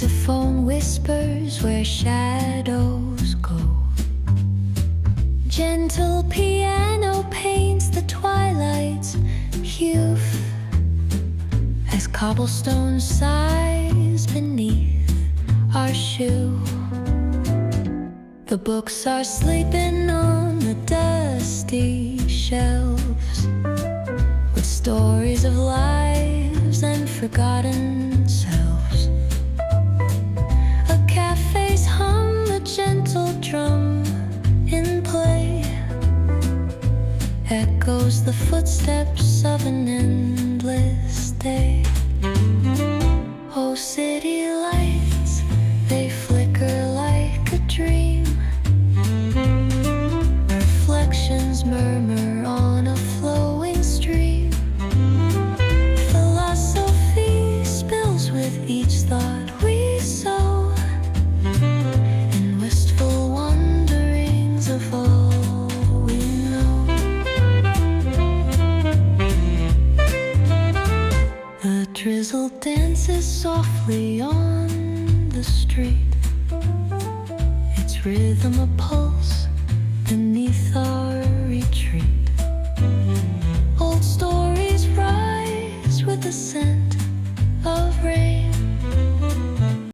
Saxophone whispers where shadows go. Gentle piano paints the twilight's hue as cobblestone sighs beneath our shoe. The books are sleeping on the dusty shelves with stories of lives and forgotten selves. A cafe's hum, a gentle drum in play, echoes the footsteps of an endless day. Oh, city lights, they flicker like a dream. Reflections murmur on a flowing stream. Philosophy spills with each thought we sow, and wistful wanderings of all we know. The drizzle dances softly on the street, its rhythm a pulse